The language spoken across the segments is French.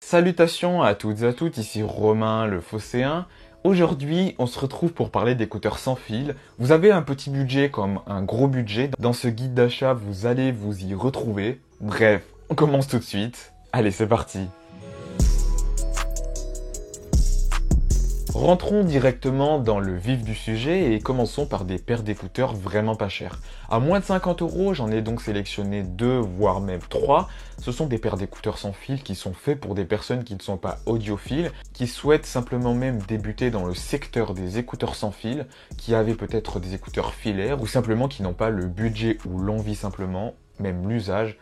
Salutations à toutes et à tous, ici Romain le Phocéen. Aujourd'hui, on se retrouve pour parler d'écouteurs sans fil. Vous avez un petit budget comme un gros budget. Dans ce guide d'achat, vous allez vous y retrouver. Bref, on commence tout de suite. Allez, c'est parti. Rentrons directement dans le vif du sujet et commençons par des paires d'écouteurs vraiment pas chères. À moins de 50 euros, j'en ai donc sélectionné 2, voire même 3. Ce sont des paires d'écouteurs sans fil qui sont faits pour des personnes qui ne sont pas audiophiles, qui souhaitent simplement même débuter dans le secteur des écouteurs sans fil, qui avaient peut-être des écouteurs filaires ou simplement qui n'ont pas le budget ou l'envie simplement, même l'usage,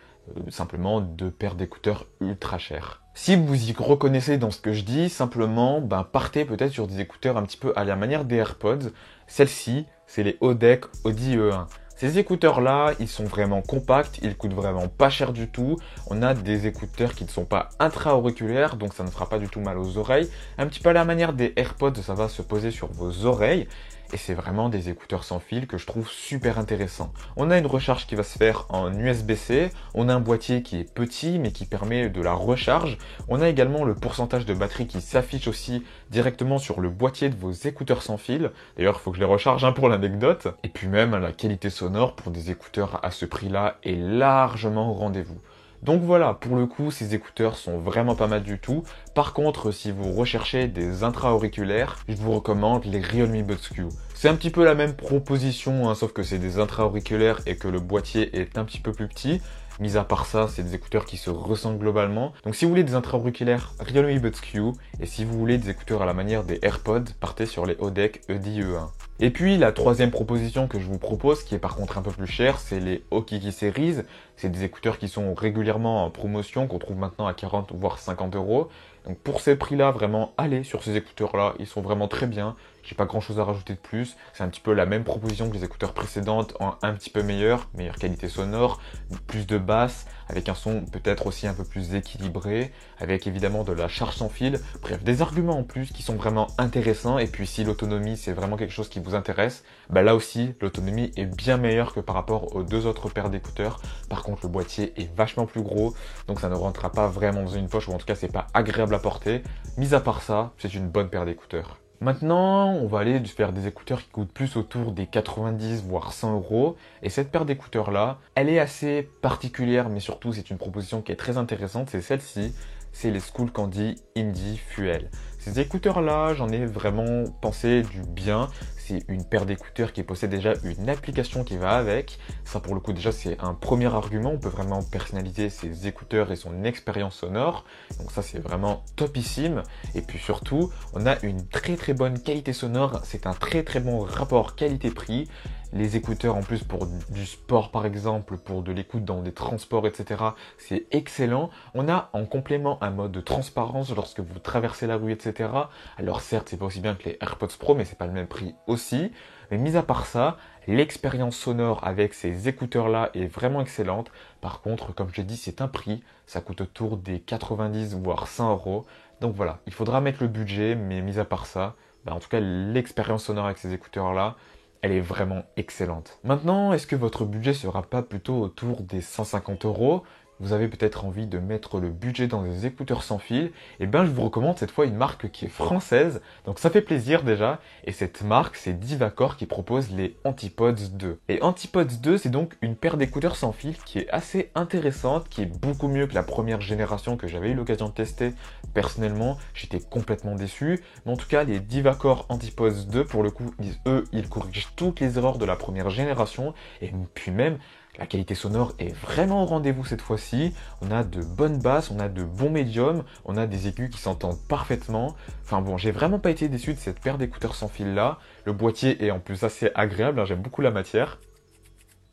simplement de paires d'écouteurs ultra chères. Si vous y reconnaissez dans ce que je dis, simplement, partez peut-être sur des écouteurs un petit peu à la manière des AirPods. Celle-ci, c'est les Odec Audi E1. Ces écouteurs-là, ils sont vraiment compacts, ils coûtent vraiment pas cher du tout. On a des écouteurs qui ne sont pas intra-auriculaires, donc ça ne fera pas du tout mal aux oreilles. Un petit peu à la manière des AirPods, ça va se poser sur vos oreilles. Et c'est vraiment des écouteurs sans fil que je trouve super intéressants. On a une recharge qui va se faire en USB-C, on a un boîtier qui est petit mais qui permet de la recharge. On a également le pourcentage de batterie qui s'affiche aussi directement sur le boîtier de vos écouteurs sans fil. D'ailleurs, il faut que je les recharge pour l'anecdote. Et puis même, la qualité sonore pour des écouteurs à ce prix-là est largement au rendez-vous. Donc voilà, pour le coup, ces écouteurs sont vraiment pas mal du tout. Par contre, si vous recherchez des intra-auriculaires, je vous recommande les Realme Buds Q. C'est un petit peu la même proposition, sauf que c'est des intra-auriculaires et que le boîtier est un petit peu plus petit. Mis à part ça, c'est des écouteurs qui se ressemblent globalement. Donc si vous voulez des intra-auriculaires, Realme Buds Q. Et si vous voulez des écouteurs à la manière des AirPods, partez sur les Odec Audi E1. Et puis la troisième proposition que je vous propose, qui est par contre un peu plus chère, c'est les Okiki Series. C'est des écouteurs qui sont régulièrement en promotion, qu'on trouve maintenant à 40 voire 50 euros. Donc pour ces prix-là, vraiment, allez sur ces écouteurs-là, ils sont vraiment très bien. J'ai pas grand-chose à rajouter de plus. C'est un petit peu la même proposition que les écouteurs précédentes, en un petit peu meilleure qualité sonore, plus de basse, avec un son peut-être aussi un peu plus équilibré, avec évidemment de la charge sans fil. Bref, des arguments en plus qui sont vraiment intéressants. Et puis si l'autonomie c'est vraiment quelque chose qui vous intéresse, là aussi l'autonomie est bien meilleure que par rapport aux deux autres paires d'écouteurs. Par contre, le boîtier est vachement plus gros, donc ça ne rentrera pas vraiment dans une poche, ou en tout cas c'est pas agréable à porter. Mis à part ça, c'est une bonne paire d'écouteurs. Maintenant, on va aller faire des écouteurs qui coûtent plus autour des 90 voire 100 euros. Et cette paire d'écouteurs là, elle est assez particulière, mais surtout c'est une proposition qui est très intéressante, c'est celle-ci. C'est les Skullcandy Indie Fuel. Ces écouteurs-là, j'en ai vraiment pensé du bien. C'est une paire d'écouteurs qui possède déjà une application qui va avec. Ça, pour le coup, déjà, c'est un premier argument. On peut vraiment personnaliser ses écouteurs et son expérience sonore. Donc ça, c'est vraiment topissime. Et puis surtout, on a une très très bonne qualité sonore. C'est un très très bon rapport qualité-prix. Les écouteurs en plus pour du sport par exemple, pour de l'écoute dans des transports, etc. C'est excellent. On a en complément un mode de transparence lorsque vous traversez la rue, etc. Alors certes, c'est pas aussi bien que les AirPods Pro, mais c'est pas le même prix aussi. Mais mis à part ça, l'expérience sonore avec ces écouteurs-là est vraiment excellente. Par contre, comme je l'ai dit, c'est un prix. Ça coûte autour des 90 voire 100 euros. Donc voilà, il faudra mettre le budget, mais mis à part ça, en tout cas, l'expérience sonore avec ces écouteurs-là, elle est vraiment excellente. Maintenant, est-ce que votre budget sera pas plutôt autour des 150 euros? Vous avez peut-être envie de mettre le budget dans des écouteurs sans fil, je vous recommande cette fois une marque qui est française, donc ça fait plaisir déjà, et cette marque c'est Divacor qui propose les Antipods 2. Et Antipods 2 c'est donc une paire d'écouteurs sans fil qui est assez intéressante, qui est beaucoup mieux que la première génération que j'avais eu l'occasion de tester. Personnellement, j'étais complètement déçu, mais en tout cas les Divacor Antipods 2 pour le coup, ils corrigent toutes les erreurs de la première génération, et puis même la qualité sonore est vraiment au rendez-vous cette fois-ci. On a de bonnes basses, on a de bons médiums, on a des aigus qui s'entendent parfaitement. Enfin bon, j'ai vraiment pas été déçu de cette paire d'écouteurs sans fil là. Le boîtier est en plus assez agréable, j'aime beaucoup la matière.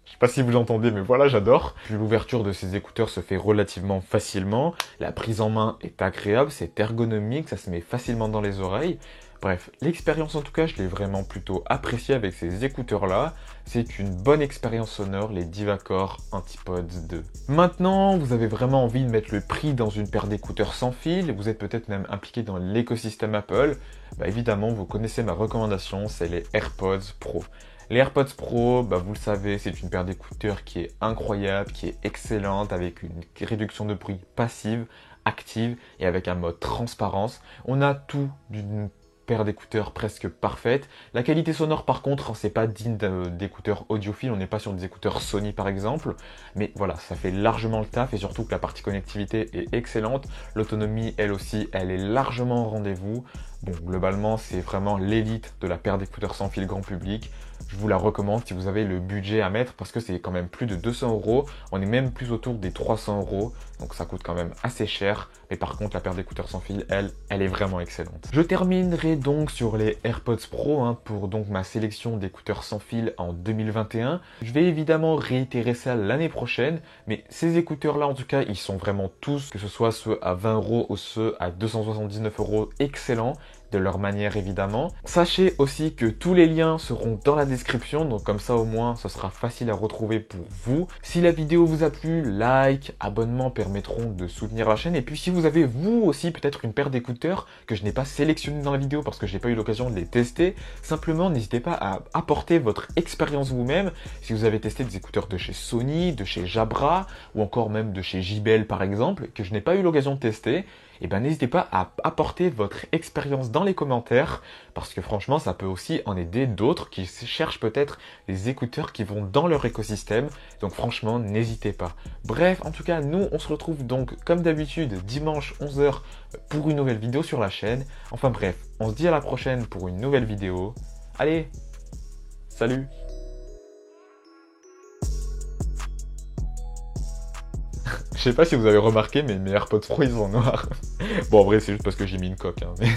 Je sais pas si vous l'entendez, mais voilà, j'adore. Puis l'ouverture de ces écouteurs se fait relativement facilement. La prise en main est agréable, c'est ergonomique, ça se met facilement dans les oreilles. Bref, l'expérience en tout cas, je l'ai vraiment plutôt appréciée avec ces écouteurs-là. C'est une bonne expérience sonore, les Divacor Antipods 2. Maintenant, vous avez vraiment envie de mettre le prix dans une paire d'écouteurs sans fil, vous êtes peut-être même impliqué dans l'écosystème Apple. Évidemment, vous connaissez ma recommandation, c'est les AirPods Pro. Les AirPods Pro, vous le savez, c'est une paire d'écouteurs qui est incroyable, qui est excellente, avec une réduction de bruit passive, active et avec un mode transparence. On a tout d'une paire d'écouteurs presque parfaite. La qualité sonore par contre, c'est pas digne d'écouteurs audiophiles, on n'est pas sur des écouteurs Sony par exemple, mais voilà, ça fait largement le taf et surtout que la partie connectivité est excellente. L'autonomie, elle aussi, elle est largement au rendez-vous. Bon, globalement, c'est vraiment l'élite de la paire d'écouteurs sans fil grand public. Je vous la recommande si vous avez le budget à mettre parce que c'est quand même plus de 200 euros. On est même plus autour des 300 euros. Donc ça coûte quand même assez cher. Mais par contre, la paire d'écouteurs sans fil, elle est vraiment excellente. Je terminerai donc sur les AirPods Pro pour donc ma sélection d'écouteurs sans fil en 2021. Je vais évidemment réitérer ça l'année prochaine. Mais ces écouteurs-là, en tout cas, ils sont vraiment tous, que ce soit ceux à 20 euros ou ceux à 279 euros, excellents. De leur manière évidemment. Sachez aussi que tous les liens seront dans la description, donc comme ça au moins ce sera facile à retrouver pour vous. Si la vidéo vous a plu, like, abonnement permettront de soutenir la chaîne. Et puis si vous avez vous aussi peut-être une paire d'écouteurs que je n'ai pas sélectionné dans la vidéo parce que j'ai pas eu l'occasion de les tester, simplement n'hésitez pas à apporter votre expérience vous-même. Si vous avez testé des écouteurs de chez Sony, de chez Jabra ou encore même de chez JBL par exemple, que je n'ai pas eu l'occasion de tester, et ben n'hésitez pas à apporter votre expérience dans les commentaires parce que franchement ça peut aussi en aider d'autres qui cherchent peut-être des écouteurs qui vont dans leur écosystème, donc franchement n'hésitez pas. Bref, en tout cas nous on se retrouve donc comme d'habitude dimanche 11 h pour une nouvelle vidéo sur la chaîne. Enfin bref, on se dit à la prochaine pour une nouvelle vidéo. Allez, salut! Je sais pas si vous avez remarqué, mais mes AirPods Pro ils sont noirs. Bon, en vrai, c'est juste parce que j'ai mis une coque. Mais...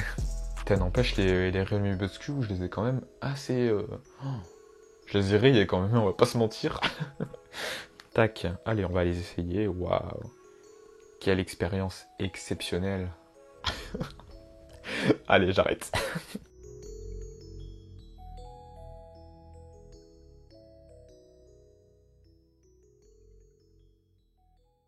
Putain, n'empêche, les Realme Buds Q, je les ai quand même assez... Je les ai rayés quand même, on va pas se mentir. Tac, allez, on va les essayer. Waouh. Quelle expérience exceptionnelle. Allez, j'arrête.